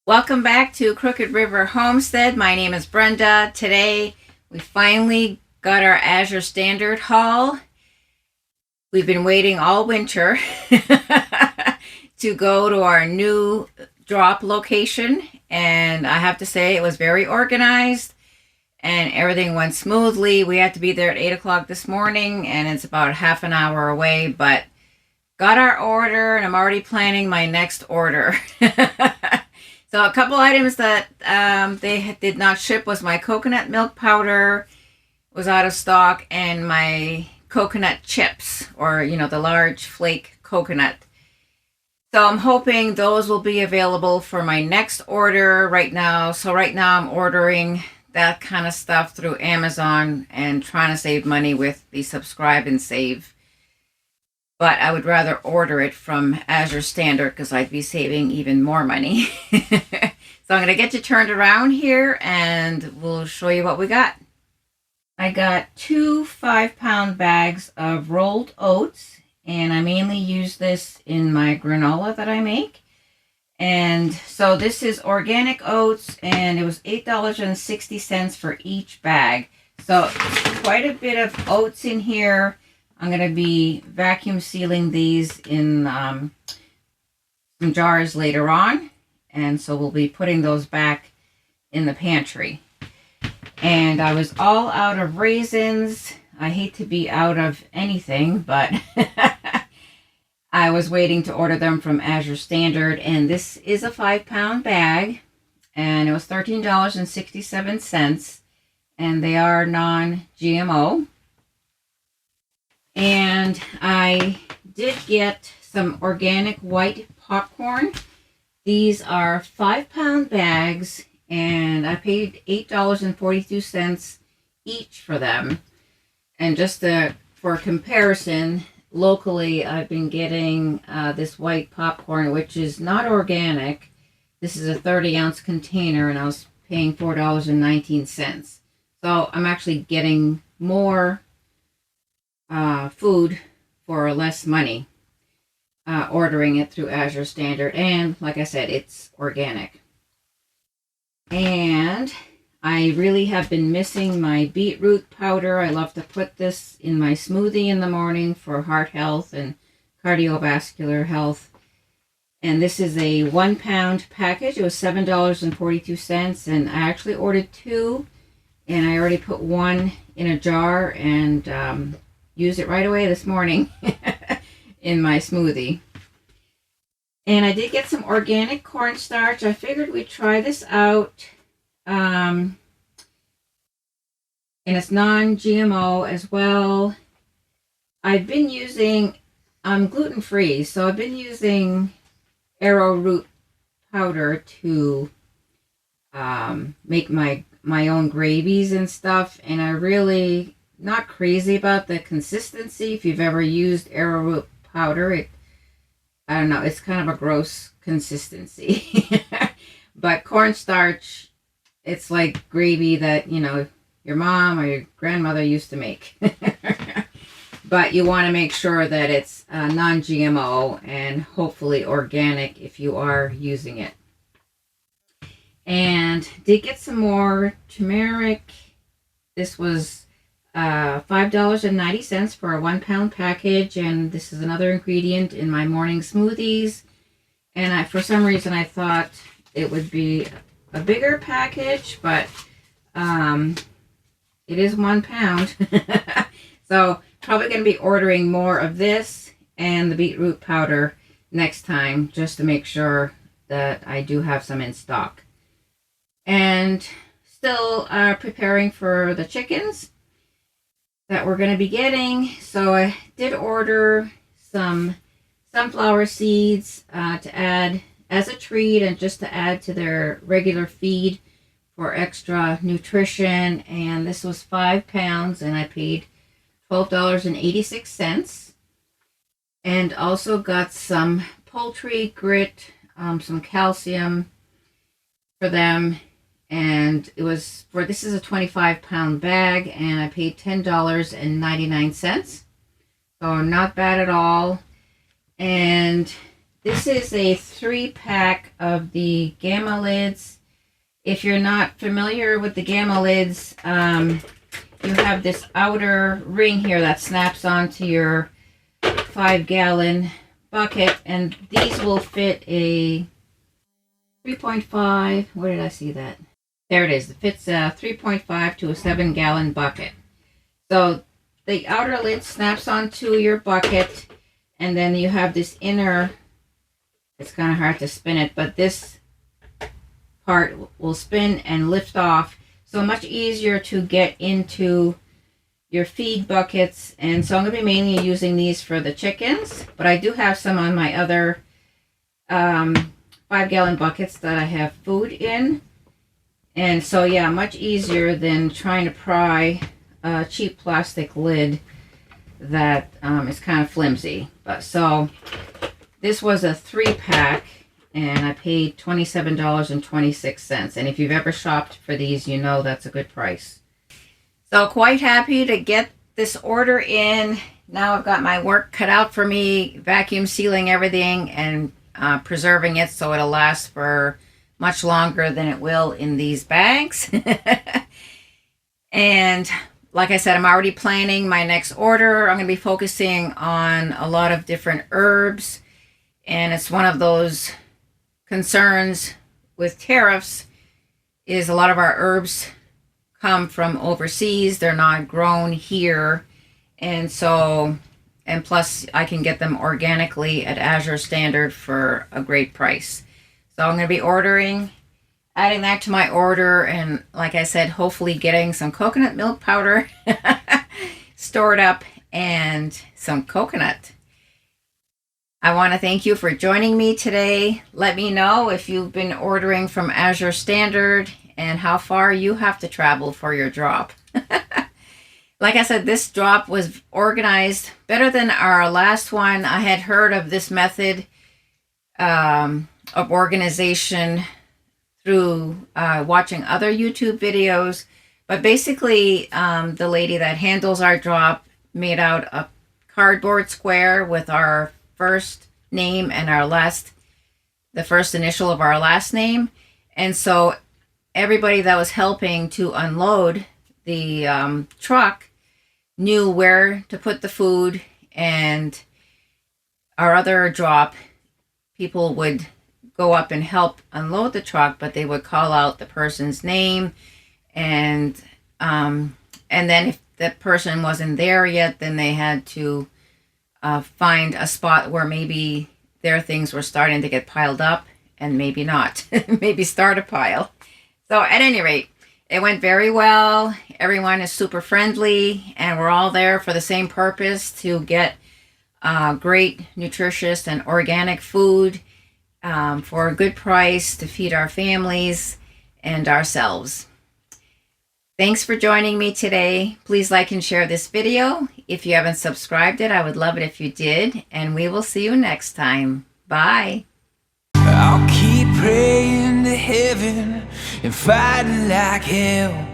Welcome back to Crooked River Homestead. My name is Brenda. Today we finally got our Azure Standard Haul. We've been waiting all winter to go to our new drop location, and I have to say it was very organized and everything went smoothly. We had to be there at 8 o'clock this morning, and it's about half an hour away, but got our order, and I'm already planning my next order. So a couple items that they did not ship was my coconut milk powder was out of stock, and my coconut chips, or the large flake coconut. So I'm hoping those will be available for my next order right now. So right now I'm ordering that kind of stuff through Amazon and trying to save money with the subscribe and save. But I would rather order it from Azure Standard because I'd be saving even more money. So I'm going to get you turned around here and we'll show you what we got. I got 2 5-pound bags of rolled oats, and I mainly use this in my granola that I make. And so this is organic oats, and it was $8.60 for each bag. So quite a bit of oats in here. I'm going to be vacuum sealing these in some jars later on. And so we'll be putting those back in the pantry. And I was all out of raisins. I hate to be out of anything, but I was waiting to order them from Azure Standard. And this is a 5-pound bag. And it was $13.67. And they are non-GMO. And I did get some organic white popcorn. These are 5-pound bags, and I paid $8.42 each for them. And just for comparison, locally I've been getting this white popcorn, which is not organic. This is a 30-ounce container, and I was paying $4.19. So I'm actually getting more food for less money ordering it through Azure Standard, and like I said, it's organic. And I really have been missing my beetroot powder. I love to put this in my smoothie in the morning for heart health and cardiovascular health. And this is a 1-pound package. It was $7.42, and I actually ordered 2, and I already put 1 in a jar and used it right away this morning in my smoothie. And I did get some organic cornstarch. I figured we'd try this out. And it's non-GMO as well. I'm gluten-free, so I've been using arrowroot powder to make my own gravies and stuff. And I really not crazy about the consistency. If you've ever used arrowroot powder, I don't know, it's kind of a gross consistency. But cornstarch, it's like gravy that, your mom or your grandmother used to make. But you want to make sure that it's non-GMO and hopefully organic if you are using it. And did get some more turmeric. This was $5.90 for a 1-pound package, and this is another ingredient in my morning smoothies. And for some reason I thought it would be a bigger package, but it is 1 pound. So probably going to be ordering more of this and the beetroot powder next time, just to make sure that I do have some in stock. And still preparing for the chickens that we're going to be getting. So I did order some sunflower seeds to add as a treat and just to add to their regular feed for extra nutrition. And this was 5 pounds, and I paid $12.86. And also got some poultry grit, some calcium for them. And this is a 25-pound bag, and I paid $10.99. So not bad at all. And This is a 3-pack of the Gamma lids. If you're not familiar with the Gamma lids, you have this outer ring here that snaps onto your 5-gallon bucket, and these will fit a 3.5. Where did I see that? There it is. It fits a 3.5 to a 7-gallon bucket. So the outer lid snaps onto your bucket, and then you have this inner, it's kind of hard to spin it, but this part will spin and lift off. So much easier to get into your feed buckets. And so I'm going to be mainly using these for the chickens, but I do have some on my other 5-gallon buckets that I have food in. And so, yeah, much easier than trying to pry a cheap plastic lid that is kind of flimsy. But so this was a 3-pack, and I paid $27.26. And if you've ever shopped for these, you know that's a good price. So quite happy to get this order in. Now I've got my work cut out for me, vacuum sealing everything and preserving it so it'll last for much longer than it will in these bags. And like I said, I'm already planning my next order. I'm going to be focusing on a lot of different herbs. And it's one of those concerns with tariffs is a lot of our herbs come from overseas. They're not grown here. And so, and plus I can get them organically at Azure Standard for a great price. So I'm going to be adding that to my order, and like I said, hopefully getting some coconut milk powder stored up and some coconut. I want to thank you for joining me today. Let me know if you've been ordering from Azure Standard and how far you have to travel for your drop. Like I said, this drop was organized better than our last one. I had heard of this method of organization through watching other YouTube videos, but basically the lady that handles our drop made out a cardboard square with our first name and the first initial of our last name. And so everybody that was helping to unload the truck knew where to put the food, and our other drop people would go up and help unload the truck, but they would call out the person's name, and then if that person wasn't there yet, then they had to find a spot where maybe their things were starting to get piled up, and maybe not, maybe start a pile. So at any rate, it went very well. Everyone is super friendly, and we're all there for the same purpose, to get great, nutritious, and organic food for a good price to feed our families and ourselves. Thanks for joining me today. Please like and share this video. If you haven't subscribed it, I would love it if you did, and we will see you next time. Bye. I'll keep praying to heaven and fighting like hell.